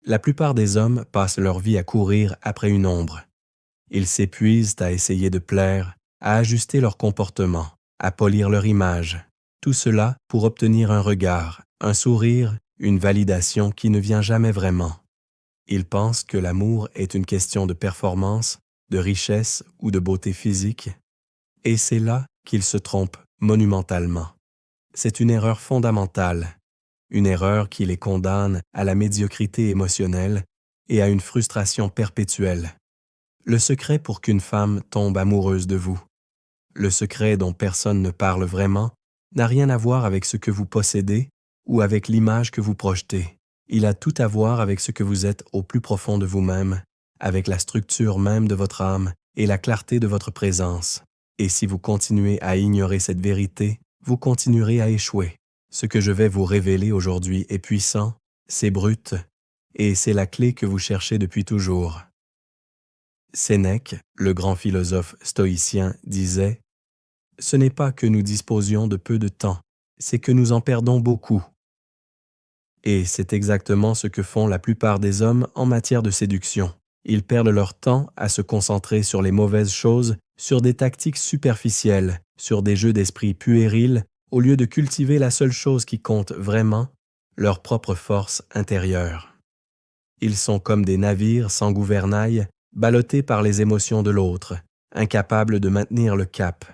La plupart des hommes passent leur vie à courir après une ombre. Ils s'épuisent à essayer de plaire, à ajuster leur comportement, à polir leur image. Tout cela pour obtenir un regard, un sourire, une validation qui ne vient jamais vraiment. Ils pensent que l'amour est une question de performance, de richesse ou de beauté physique, et c'est là qu'ils se trompent monumentalement. C'est une erreur fondamentale, une erreur qui les condamne à la médiocrité émotionnelle et à une frustration perpétuelle. Le secret pour qu'une femme tombe amoureuse de vous, le secret dont personne ne parle vraiment, n'a rien à voir avec ce que vous possédez ou avec l'image que vous projetez. Il a tout à voir avec ce que vous êtes au plus profond de vous-même, avec la structure même de votre âme et la clarté de votre présence. Et si vous continuez à ignorer cette vérité, vous continuerez à échouer. Ce que je vais vous révéler aujourd'hui est puissant, c'est brut, et c'est la clé que vous cherchez depuis toujours. Sénèque, le grand philosophe stoïcien, disait « Ce n'est pas que nous disposions de peu de temps, c'est que nous en perdons beaucoup. » Et c'est exactement ce que font la plupart des hommes en matière de séduction. Ils perdent leur temps à se concentrer sur les mauvaises choses, sur des tactiques superficielles, sur des jeux d'esprit puérils, au lieu de cultiver la seule chose qui compte vraiment, leur propre force intérieure. Ils sont comme des navires sans gouvernail, ballottés par les émotions de l'autre, incapables de maintenir le cap.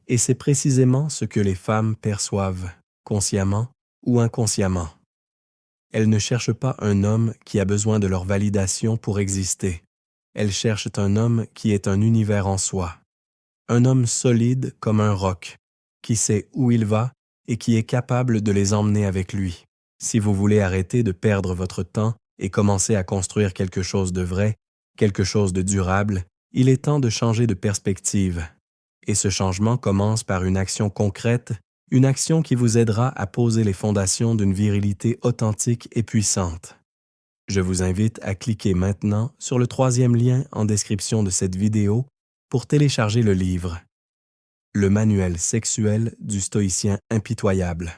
Et c'est précisément ce que les femmes perçoivent, consciemment ou inconsciemment. Elles ne cherchent pas un homme qui a besoin de leur validation pour exister. Elles cherchent un homme qui est un univers en soi. Un homme solide comme un roc, qui sait où il va et qui est capable de les emmener avec lui. Si vous voulez arrêter de perdre votre temps et commencer à construire quelque chose de vrai, quelque chose de durable, il est temps de changer de perspective. Et ce changement commence par une action concrète, une action qui vous aidera à poser les fondations d'une virilité authentique et puissante. Je vous invite à cliquer maintenant sur le 3e lien en description de cette vidéo pour télécharger le livre « Le manuel sexuel du stoïcien impitoyable ».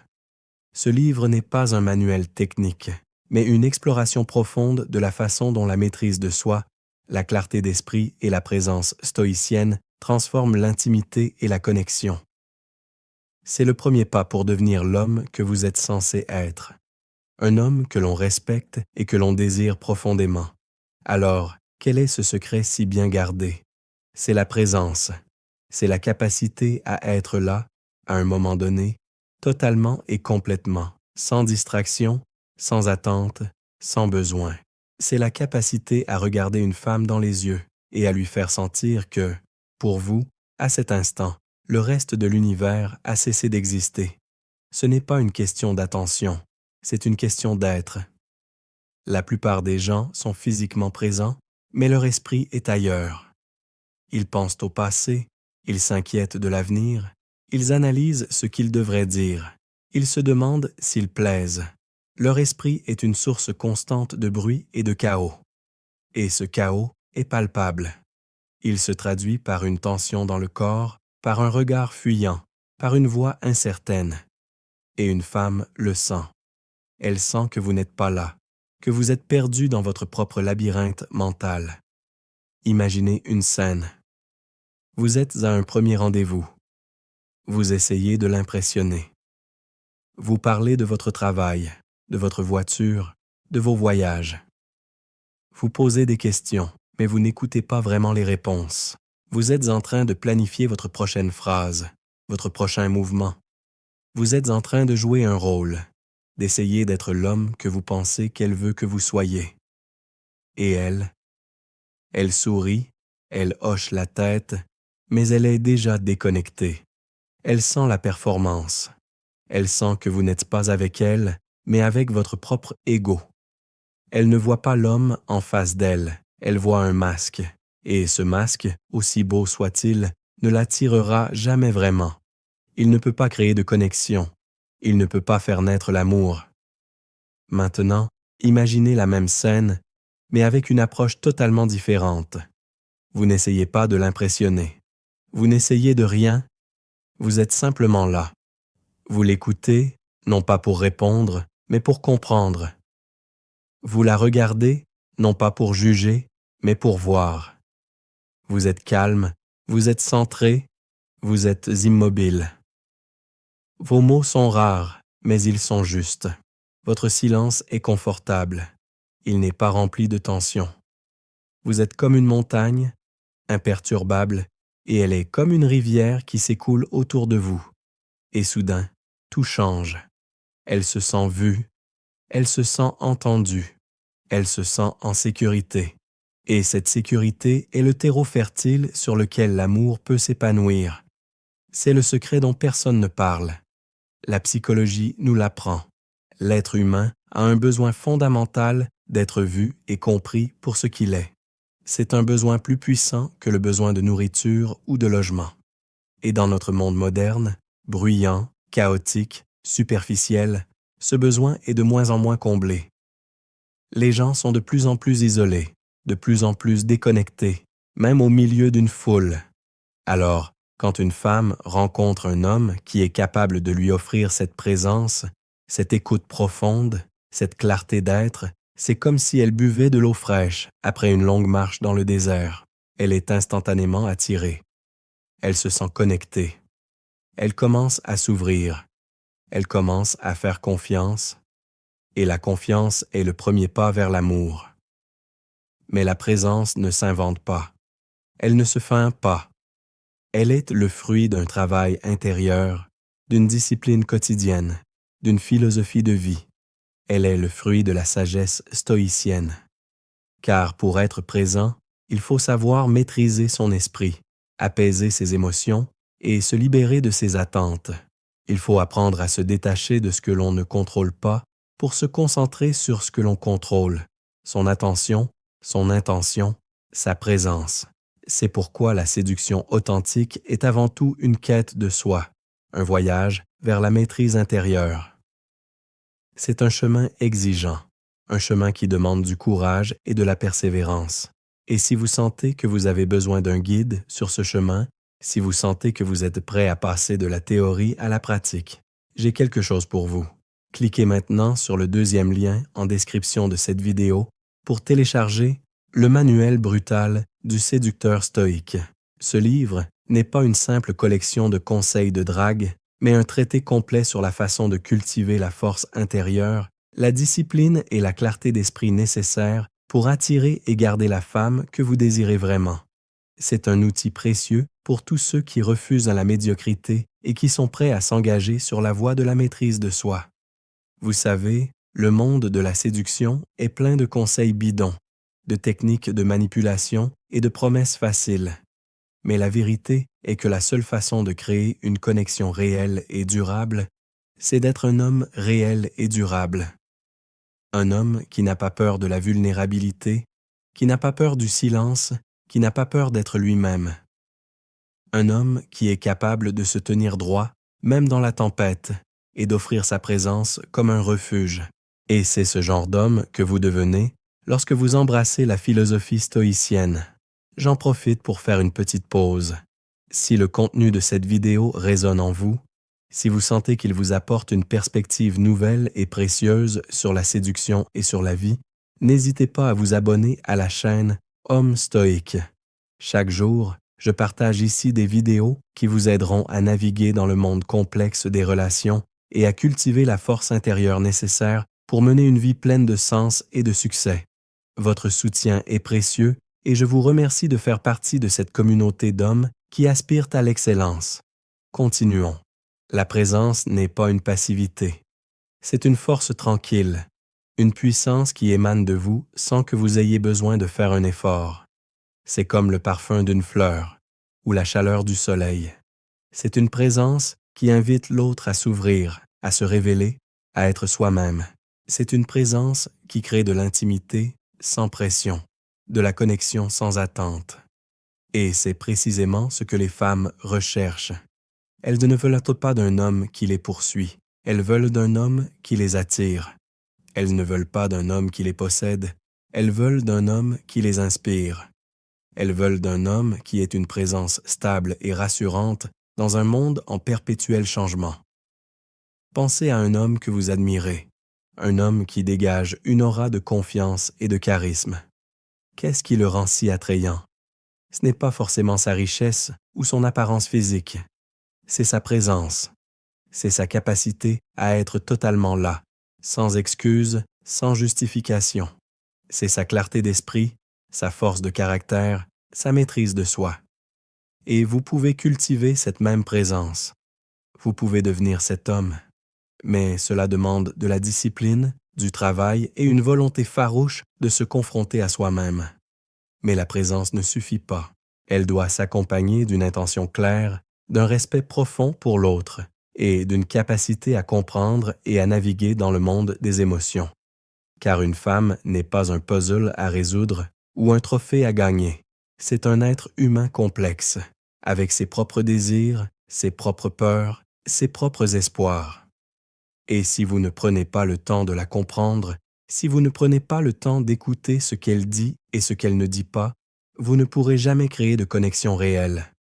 Ce livre n'est pas un manuel technique, mais une exploration profonde de la façon dont la maîtrise de soi, la clarté d'esprit et la présence stoïcienne transforment l'intimité et la connexion. C'est le premier pas pour devenir l'homme que vous êtes censé être. Un homme que l'on respecte et que l'on désire profondément. Alors, quel est ce secret si bien gardé? C'est la présence. C'est la capacité à être là, à un moment donné, totalement et complètement, sans distraction, sans attente, sans besoin. C'est la capacité à regarder une femme dans les yeux et à lui faire sentir que, pour vous, à cet instant, le reste de l'univers a cessé d'exister. Ce n'est pas une question d'attention, c'est une question d'être. La plupart des gens sont physiquement présents, mais leur esprit est ailleurs. Ils pensent au passé, ils s'inquiètent de l'avenir, ils analysent ce qu'ils devraient dire, ils se demandent s'ils plaisent. Leur esprit est une source constante de bruit et de chaos. Et ce chaos est palpable. Il se traduit par une tension dans le corps, par un regard fuyant, par une voix incertaine. Et une femme le sent. Elle sent que vous n'êtes pas là, que vous êtes perdu dans votre propre labyrinthe mental. Imaginez une scène. Vous êtes à un premier rendez-vous. Vous essayez de l'impressionner. Vous parlez de votre travail, de votre voiture, de vos voyages. Vous posez des questions, mais vous n'écoutez pas vraiment les réponses. Vous êtes en train de planifier votre prochaine phrase, votre prochain mouvement. Vous êtes en train de jouer un rôle, d'essayer d'être l'homme que vous pensez qu'elle veut que vous soyez. Et elle sourit, elle hoche la tête, mais elle est déjà déconnectée. Elle sent la performance. Elle sent que vous n'êtes pas avec elle, mais avec votre propre ego. Elle ne voit pas l'homme en face d'elle, elle voit un masque. Et ce masque, aussi beau soit-il, ne l'attirera jamais vraiment. Il ne peut pas créer de connexion. Il ne peut pas faire naître l'amour. Maintenant, imaginez la même scène, mais avec une approche totalement différente. Vous n'essayez pas de l'impressionner. Vous n'essayez de rien. Vous êtes simplement là. Vous l'écoutez, non pas pour répondre, mais pour comprendre. Vous la regardez, non pas pour juger, mais pour voir. Vous êtes calme, vous êtes centré, vous êtes immobile. Vos mots sont rares, mais ils sont justes. Votre silence est confortable. Il n'est pas rempli de tension. Vous êtes comme une montagne, imperturbable, et elle est comme une rivière qui s'écoule autour de vous. Et soudain, tout change. Elle se sent vue, elle se sent entendue, elle se sent en sécurité. Et cette sécurité est le terreau fertile sur lequel l'amour peut s'épanouir. C'est le secret dont personne ne parle. La psychologie nous l'apprend. L'être humain a un besoin fondamental d'être vu et compris pour ce qu'il est. C'est un besoin plus puissant que le besoin de nourriture ou de logement. Et dans notre monde moderne, bruyant, chaotique, superficiel, ce besoin est de moins en moins comblé. Les gens sont de plus en plus isolés, de plus en plus déconnectés, même au milieu d'une foule. Alors, quand une femme rencontre un homme qui est capable de lui offrir cette présence, cette écoute profonde, cette clarté d'être, c'est comme si elle buvait de l'eau fraîche après une longue marche dans le désert. Elle est instantanément attirée. Elle se sent connectée. Elle commence à s'ouvrir. Elle commence à faire confiance. Et la confiance est le premier pas vers l'amour. Mais la présence ne s'invente pas. Elle ne se feint pas. Elle est le fruit d'un travail intérieur, d'une discipline quotidienne, d'une philosophie de vie. Elle est le fruit de la sagesse stoïcienne. Car pour être présent, il faut savoir maîtriser son esprit, apaiser ses émotions et se libérer de ses attentes. Il faut apprendre à se détacher de ce que l'on ne contrôle pas pour se concentrer sur ce que l'on contrôle, son attention, son intention, sa présence. C'est pourquoi la séduction authentique est avant tout une quête de soi, un voyage vers la maîtrise intérieure. C'est un chemin exigeant, un chemin qui demande du courage et de la persévérance. Et si vous sentez que vous avez besoin d'un guide sur ce chemin, si vous sentez que vous êtes prêt à passer de la théorie à la pratique, j'ai quelque chose pour vous. Cliquez maintenant sur le deuxième lien en description de cette vidéo pour télécharger le manuel brutal du séducteur stoïque. Ce livre n'est pas une simple collection de conseils de drague, mais un traité complet sur la façon de cultiver la force intérieure, la discipline et la clarté d'esprit nécessaires pour attirer et garder la femme que vous désirez vraiment. C'est un outil précieux pour tous ceux qui refusent à la médiocrité et qui sont prêts à s'engager sur la voie de la maîtrise de soi. Vous savez, le monde de la séduction est plein de conseils bidons, de techniques de manipulation et de promesses faciles. Mais la vérité est que la seule façon de créer une connexion réelle et durable, c'est d'être un homme réel et durable. Un homme qui n'a pas peur de la vulnérabilité, qui n'a pas peur du silence, qui n'a pas peur d'être lui-même. Un homme qui est capable de se tenir droit, même dans la tempête, et d'offrir sa présence comme un refuge. Et c'est ce genre d'homme que vous devenez lorsque vous embrassez la philosophie stoïcienne. J'en profite pour faire une petite pause. Si le contenu de cette vidéo résonne en vous, si vous sentez qu'il vous apporte une perspective nouvelle et précieuse sur la séduction et sur la vie, n'hésitez pas à vous abonner à la chaîne Homme Stoïque. Chaque jour, je partage ici des vidéos qui vous aideront à naviguer dans le monde complexe des relations et à cultiver la force intérieure nécessaire pour mener une vie pleine de sens et de succès. Votre soutien est précieux et je vous remercie de faire partie de cette communauté d'hommes qui aspirent à l'excellence. Continuons. La présence n'est pas une passivité. C'est une force tranquille, une puissance qui émane de vous sans que vous ayez besoin de faire un effort. C'est comme le parfum d'une fleur ou la chaleur du soleil. C'est une présence qui invite l'autre à s'ouvrir, à se révéler, à être soi-même. C'est une présence qui crée de l'intimité sans pression, de la connexion sans attente. Et c'est précisément ce que les femmes recherchent. Elles ne veulent pas d'un homme qui les poursuit, elles veulent d'un homme qui les attire. Elles ne veulent pas d'un homme qui les possède, elles veulent d'un homme qui les inspire. Elles veulent d'un homme qui est une présence stable et rassurante dans un monde en perpétuel changement. Pensez à un homme que vous admirez, un homme qui dégage une aura de confiance et de charisme. Qu'est-ce qui le rend si attrayant? Ce n'est pas forcément sa richesse ou son apparence physique, c'est sa présence, c'est sa capacité à être totalement là, sans excuse, sans justification. C'est sa clarté d'esprit, sa force de caractère, sa maîtrise de soi. Et vous pouvez cultiver cette même présence. Vous pouvez devenir cet homme. Mais cela demande de la discipline, du travail et une volonté farouche de se confronter à soi-même. Mais la présence ne suffit pas. Elle doit s'accompagner d'une intention claire, d'un respect profond pour l'autre et d'une capacité à comprendre et à naviguer dans le monde des émotions. Car une femme n'est pas un puzzle à résoudre ou un trophée à gagner. C'est un être humain complexe, avec ses propres désirs, ses propres peurs, ses propres espoirs. Et si vous ne prenez pas le temps de la comprendre, si vous ne prenez pas le temps d'écouter ce qu'elle dit et ce qu'elle ne dit pas, vous ne pourrez jamais créer de connexion réelle.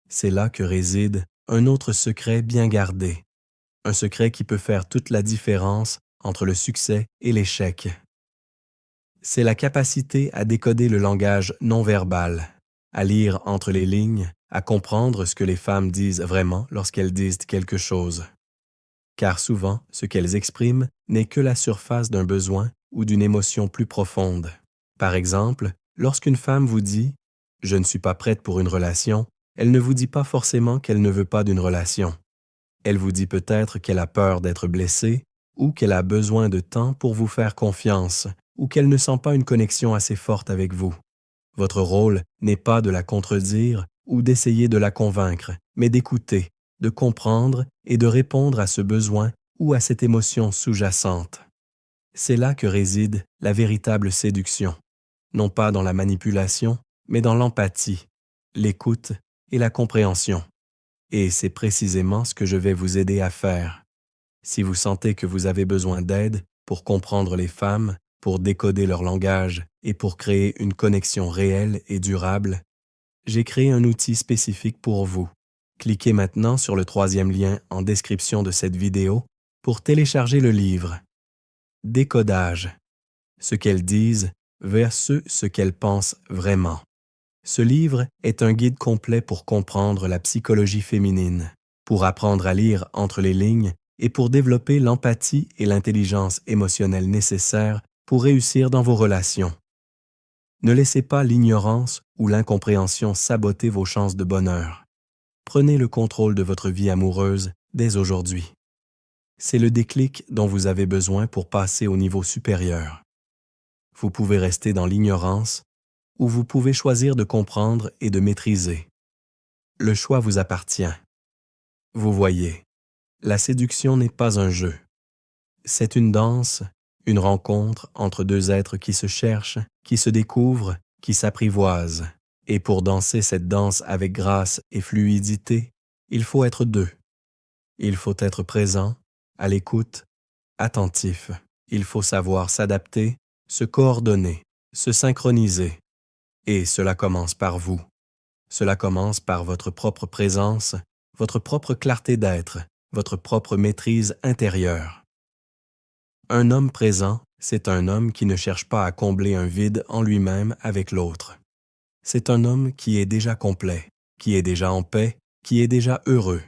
C'est là que réside un autre secret bien gardé, un secret qui peut faire toute la différence entre le succès et l'échec. C'est la capacité à décoder le langage non-verbal, à lire entre les lignes, à comprendre ce que les femmes disent vraiment lorsqu'elles disent quelque chose. Car souvent, ce qu'elles expriment n'est que la surface d'un besoin ou d'une émotion plus profonde. Par exemple, lorsqu'une femme vous dit « Je ne suis pas prête pour une relation », elle ne vous dit pas forcément qu'elle ne veut pas d'une relation. Elle vous dit peut-être qu'elle a peur d'être blessée ou qu'elle a besoin de temps pour vous faire confiance ou qu'elle ne sent pas une connexion assez forte avec vous. Votre rôle n'est pas de la contredire ou d'essayer de la convaincre, mais d'écouter, de comprendre et de répondre à ce besoin ou à cette émotion sous-jacente. C'est là que réside la véritable séduction, non pas dans la manipulation, mais dans l'empathie, l'écoute et la compréhension. Et c'est précisément ce que je vais vous aider à faire. Si vous sentez que vous avez besoin d'aide pour comprendre les femmes, pour décoder leur langage et pour créer une connexion réelle et durable, j'ai créé un outil spécifique pour vous. Cliquez maintenant sur le 3e lien en description de cette vidéo pour télécharger le livre. Décodage. Ce qu'elles disent versus ce qu'elles pensent vraiment. Ce livre est un guide complet pour comprendre la psychologie féminine, pour apprendre à lire entre les lignes et pour développer l'empathie et l'intelligence émotionnelle nécessaires pour réussir dans vos relations. Ne laissez pas l'ignorance ou l'incompréhension saboter vos chances de bonheur. Prenez le contrôle de votre vie amoureuse dès aujourd'hui. C'est le déclic dont vous avez besoin pour passer au niveau supérieur. Vous pouvez rester dans l'ignorance ou vous pouvez choisir de comprendre et de maîtriser. Le choix vous appartient. Vous voyez, la séduction n'est pas un jeu. C'est une danse, une rencontre entre deux êtres qui se cherchent, qui se découvrent, qui s'apprivoisent. Et pour danser cette danse avec grâce et fluidité, il faut être deux. Il faut être présent, à l'écoute, attentif. Il faut savoir s'adapter, se coordonner, se synchroniser. Et cela commence par vous. Cela commence par votre propre présence, votre propre clarté d'être, votre propre maîtrise intérieure. Un homme présent, c'est un homme qui ne cherche pas à combler un vide en lui-même avec l'autre. C'est un homme qui est déjà complet, qui est déjà en paix, qui est déjà heureux.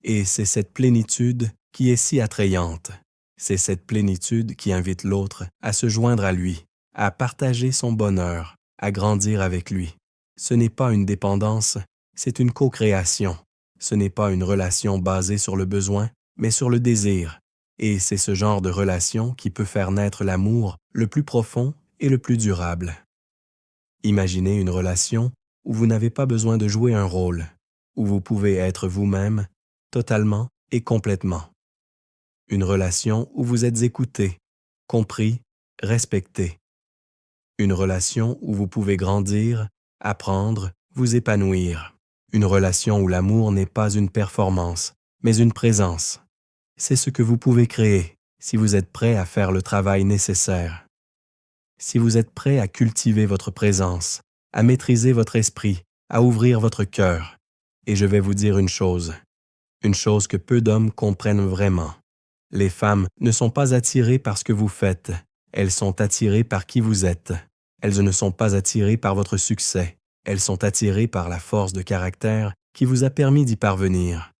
Et c'est cette plénitude qui est si attrayante. C'est cette plénitude qui invite l'autre à se joindre à lui, à partager son bonheur, à grandir avec lui. Ce n'est pas une dépendance, c'est une co-création. Ce n'est pas une relation basée sur le besoin, mais sur le désir. Et c'est ce genre de relation qui peut faire naître l'amour le plus profond et le plus durable. Imaginez une relation où vous n'avez pas besoin de jouer un rôle, où vous pouvez être vous-même, totalement et complètement. Une relation où vous êtes écouté, compris, respecté. Une relation où vous pouvez grandir, apprendre, vous épanouir. Une relation où l'amour n'est pas une performance, mais une présence. C'est ce que vous pouvez créer si vous êtes prêt à faire le travail nécessaire. Si vous êtes prêt à cultiver votre présence, à maîtriser votre esprit, à ouvrir votre cœur. Et je vais vous dire une chose que peu d'hommes comprennent vraiment. Les femmes ne sont pas attirées par ce que vous faites, elles sont attirées par qui vous êtes. Elles ne sont pas attirées par votre succès, elles sont attirées par la force de caractère qui vous a permis d'y parvenir.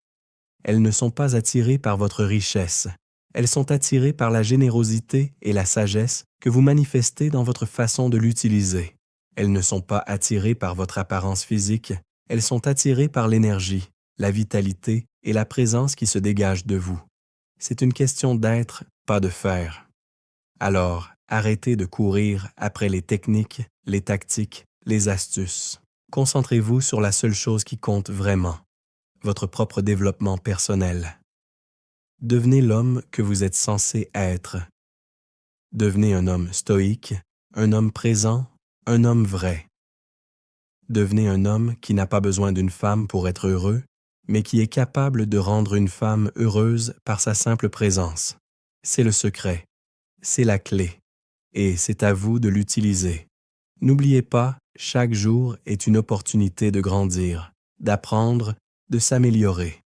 Elles ne sont pas attirées par votre richesse, elles sont attirées par la générosité et la sagesse que vous manifestez dans votre façon de l'utiliser. Elles ne sont pas attirées par votre apparence physique, elles sont attirées par l'énergie, la vitalité et la présence qui se dégagent de vous. C'est une question d'être, pas de faire. Alors, arrêtez de courir après les techniques, les tactiques, les astuces. Concentrez-vous sur la seule chose qui compte vraiment, votre propre développement personnel. Devenez l'homme que vous êtes censé être. Devenez un homme stoïque, un homme présent, un homme vrai. Devenez un homme qui n'a pas besoin d'une femme pour être heureux, mais qui est capable de rendre une femme heureuse par sa simple présence. C'est le secret, c'est la clé, et c'est à vous de l'utiliser. N'oubliez pas, chaque jour est une opportunité de grandir, d'apprendre, de s'améliorer.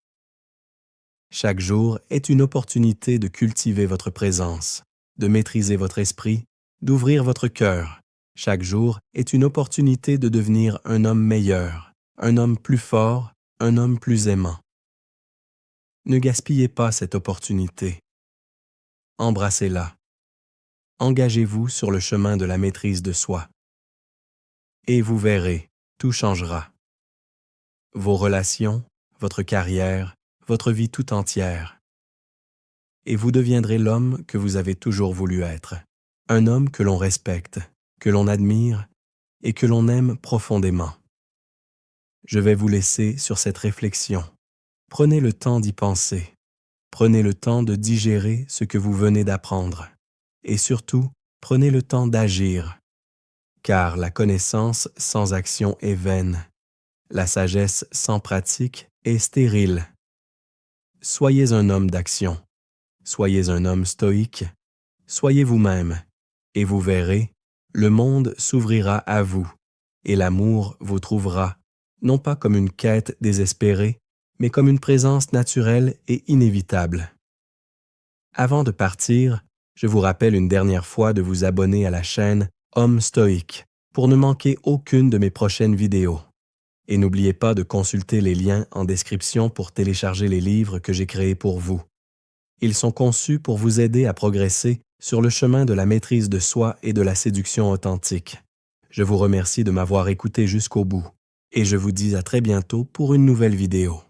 Chaque jour est une opportunité de cultiver votre présence, de maîtriser votre esprit, d'ouvrir votre cœur. Chaque jour est une opportunité de devenir un homme meilleur, un homme plus fort, un homme plus aimant. Ne gaspillez pas cette opportunité. Embrassez-la. Engagez-vous sur le chemin de la maîtrise de soi. Et vous verrez, tout changera. Vos relations, votre carrière, votre vie tout entière. Et vous deviendrez l'homme que vous avez toujours voulu être. Un homme que l'on respecte, que l'on admire et que l'on aime profondément. Je vais vous laisser sur cette réflexion. Prenez le temps d'y penser. Prenez le temps de digérer ce que vous venez d'apprendre. Et surtout, prenez le temps d'agir. Car la connaissance sans action est vaine. La sagesse sans pratique est stérile. Soyez un homme d'action. Soyez un homme stoïque. Soyez vous-même. Et vous verrez, le monde s'ouvrira à vous. Et l'amour vous trouvera, non pas comme une quête désespérée, mais comme une présence naturelle et inévitable. Avant de partir, je vous rappelle une dernière fois de vous abonner à la chaîne Homme Stoïque pour ne manquer aucune de mes prochaines vidéos. Et n'oubliez pas de consulter les liens en description pour télécharger les livres que j'ai créés pour vous. Ils sont conçus pour vous aider à progresser sur le chemin de la maîtrise de soi et de la séduction authentique. Je vous remercie de m'avoir écouté jusqu'au bout et je vous dis à très bientôt pour une nouvelle vidéo.